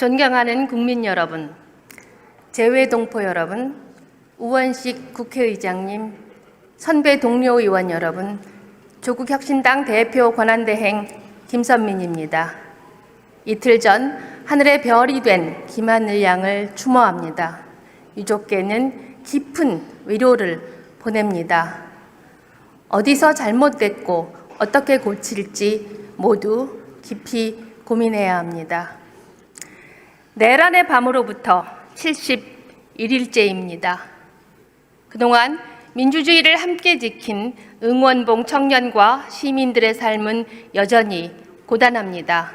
존경하는 국민 여러분, 재외동포 여러분, 우원식 국회의장님, 선배 동료 의원 여러분, 조국혁신당 대표 권한대행 김선민입니다. 이틀 전 하늘의 별이 된 김하늘 양을 추모합니다. 유족께는 깊은 위로를 보냅니다. 어디서 잘못됐고 어떻게 고칠지 모두 깊이 고민해야 합니다. 내란의 밤으로부터 71일째입니다. 그동안 민주주의를 함께 지킨 응원봉 청년과 시민들의 삶은 여전히 고단합니다.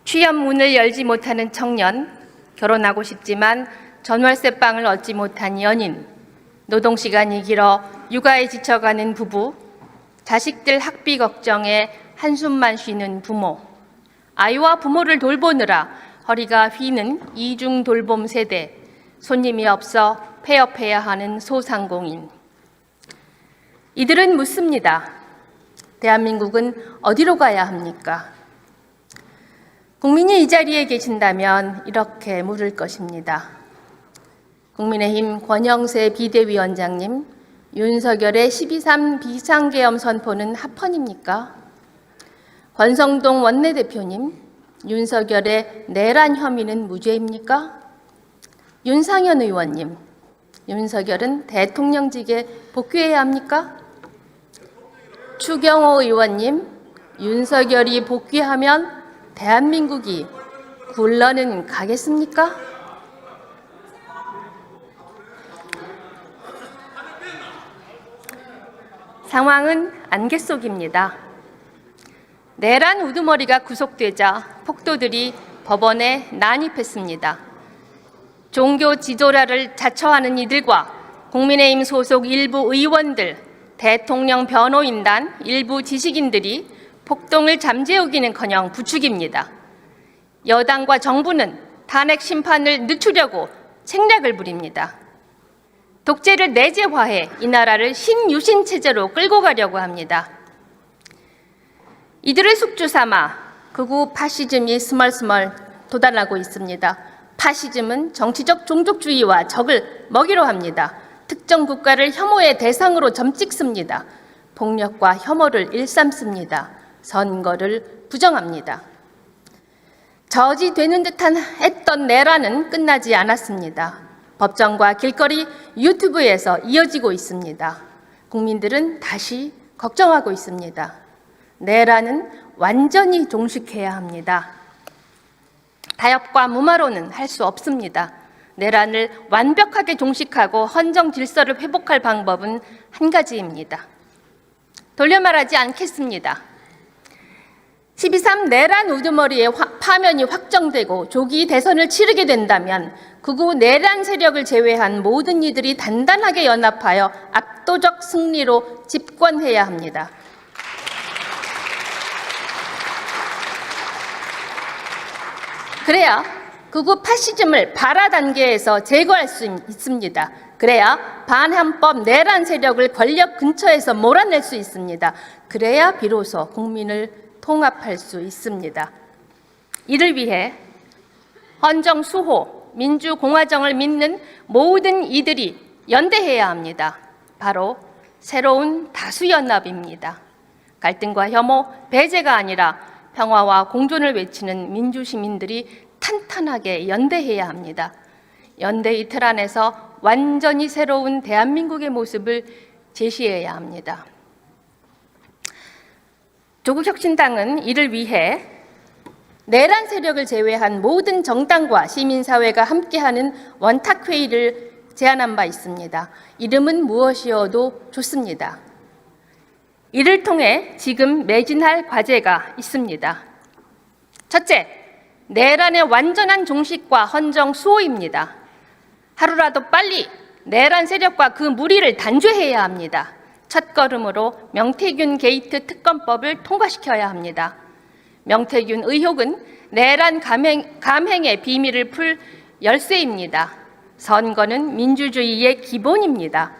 취업 문을 열지 못하는 청년, 결혼하고 싶지만 전월세방을 얻지 못한 연인, 노동시간이 길어 육아에 지쳐가는 부부, 자식들 학비 걱정에 한숨만 쉬는 부모, 아이와 부모를 돌보느라 허리가 휘는 이중 돌봄 세대, 손님이 없어 폐업해야 하는 소상공인. 이들은 묻습니다. 대한민국은 어디로 가야 합니까? 국민이 이 자리에 계신다면 이렇게 물을 것입니다. 국민의힘 권영세 비대위원장님, 윤석열의 12.3 비상계엄 선포는 합헌입니까? 권성동 원내대표님, 윤석열의 내란 혐의는 무죄입니까? 윤상현 의원님, 윤석열은 대통령직에 복귀해야 합니까? 추경호 의원님, 윤석열이 복귀하면 대한민국이 굴러는 가겠습니까? 상황은 안개 속입니다. 내란 우두머리가 구속되자 폭도들이 법원에 난입했습니다. 종교 지도자를 자처하는 이들과 국민의힘 소속 일부 의원들, 대통령 변호인단 일부 지식인들이 폭동을 잠재우기는커녕 부추깁니다. 여당과 정부는 탄핵 심판을 늦추려고 책략을 부립니다. 독재를 내재화해 이 나라를 신유신 체제로 끌고 가려고 합니다. 이들을 숙주 삼아 극우 파시즘이 스멀스멀 도달하고 있습니다. 파시즘은 정치적 종족주의와 적을 먹이로 합니다. 특정 국가를 혐오의 대상으로 점찍습니다. 폭력과 혐오를 일삼습니다. 선거를 부정합니다. 저지되는 듯한 했던 내란은 끝나지 않았습니다. 법정과 길거리, 유튜브에서 이어지고 있습니다. 국민들은 다시 걱정하고 있습니다. 내란은 완전히 종식해야 합니다. 타협과 무마로는 할 수 없습니다. 내란을 완벽하게 종식하고 헌정 질서를 회복할 방법은 한 가지입니다. 돌려 말하지 않겠습니다. 12.3 내란 우두머리의 파면이 확정되고 조기 대선을 치르게 된다면 극우 내란 세력을 제외한 모든 이들이 단단하게 연합하여 압도적 승리로 집권해야 합니다. 그래야 극우 파시즘을 발화 단계에서 제거할 수 있습니다. 그래야 반헌법 내란 세력을 권력 근처에서 몰아낼 수 있습니다. 그래야 비로소 국민을 통합할 수 있습니다. 이를 위해 헌정 수호, 민주공화정을 믿는 모든 이들이 연대해야 합니다. 바로 새로운 다수연합입니다. 갈등과 혐오, 배제가 아니라 평화와 공존을 외치는 민주시민들이 탄탄하게 연대해야 합니다. 연대 이틀 안에서 완전히 새로운 대한민국의 모습을 제시해야 합니다. 조국혁신당은 이를 위해 내란 세력을 제외한 모든 정당과 시민사회가 함께하는 원탁회의를 제안한 바 있습니다. 이름은 무엇이어도 좋습니다. 이를 통해 지금 매진할 과제가 있습니다. 첫째, 내란의 완전한 종식과 헌정 수호입니다. 하루라도 빨리 내란 세력과 그 무리를 단죄해야 합니다. 첫걸음으로 명태균 게이트 특검법을 통과시켜야 합니다. 명태균 의혹은 내란 감행의 비밀을 풀 열쇠입니다. 선거는 민주주의의 기본입니다.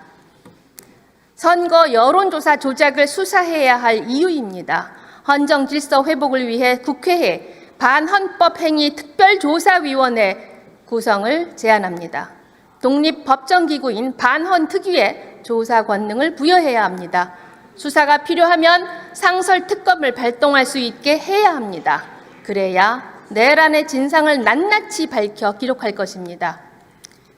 선거 여론조사 조작을 수사해야 할 이유입니다. 헌정 질서 회복을 위해 국회에 반헌법행위 특별조사위원회 구성을 제안합니다. 독립법정기구인 반헌특위에 조사 권능을 부여해야 합니다. 수사가 필요하면 상설특검을 발동할 수 있게 해야 합니다. 그래야 내란의 진상을 낱낱이 밝혀 기록할 것입니다.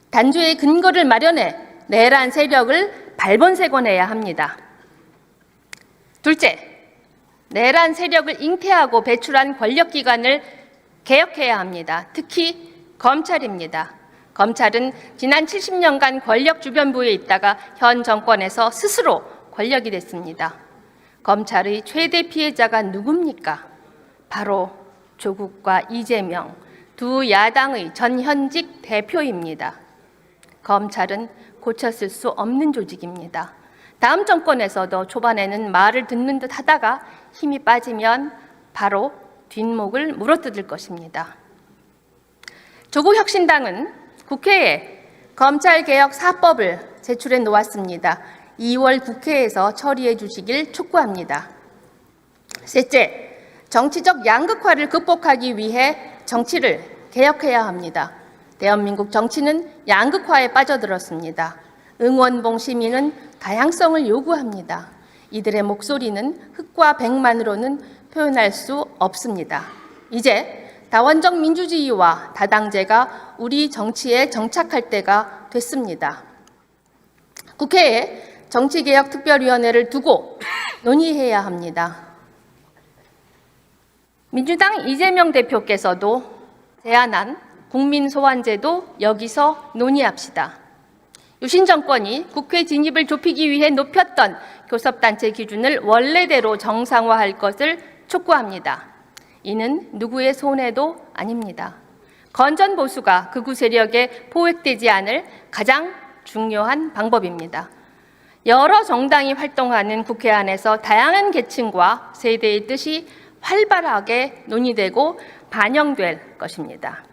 단죄의 근거를 마련해 내란 세력을 발본색원해야 합니다. 둘째, 내란 세력을 잉태하고 배출한 권력기관을 개혁해야 합니다. 특히 검찰입니다. 검찰은 지난 70년간 권력 주변부에 있다가 현 정권에서 스스로 권력이 됐습니다. 검찰의 최대 피해자가 누굽니까? 바로 조국과 이재명 두 야당의 전현직 대표입니다. 검찰은 고쳤을 수 없는 조직입니다. 다음 정권에서도 초반에는 말을 듣는 듯 하다가 힘이 빠지면 바로 뒷목을 물어뜯을 것입니다. 조국혁신당은 국회에 검찰개혁 4법을 제출해 놓았습니다. 2월 국회에서 처리해 주시길 촉구합니다. 셋째, 정치적 양극화를 극복하기 위해 정치를 개혁해야 합니다. 대한민국 정치는 양극화에 빠져들었습니다. 응원봉 시민은 다양성을 요구합니다. 이들의 목소리는 흑과 백만으로는 표현할 수 없습니다. 이제 다원적 민주주의와 다당제가 우리 정치에 정착할 때가 됐습니다. 국회에 정치개혁특별위원회를 두고 논의해야 합니다. 민주당 이재명 대표께서도 제안한 국민소환제도 여기서 논의합시다. 유신 정권이 국회 진입을 좁히기 위해 높였던 교섭단체 기준을 원래대로 정상화할 것을 촉구합니다. 이는 누구의 손해도 아닙니다. 건전보수가 극우 세력에 포획되지 않을 가장 중요한 방법입니다. 여러 정당이 활동하는 국회 안에서 다양한 계층과 세대의 뜻이 활발하게 논의되고 반영될 것입니다.